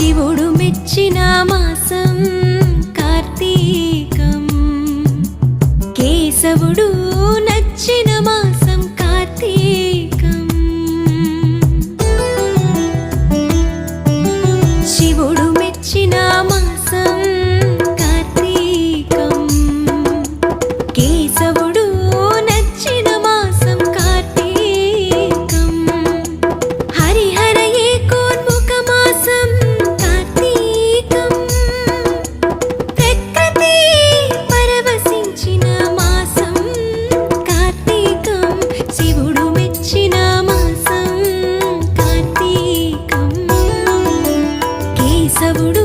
శివుడు మెచ్చిన మాసం కార్తీకం, కేశవుడు నచ్చిన మాసం కార్తీకం. శివుడు మెచ్చిన మాసం కార్తీకం, కేశవుడు నచ్చిన మాసం కార్తీకం. హరిహర ఏకోన్ముఖ మాసం కార్తీకం, ప్రకృతి పరవశించిన మాసం కార్తీకం. శివుడు మెచ్చిన మాసం కార్తీకం, కేశవుడు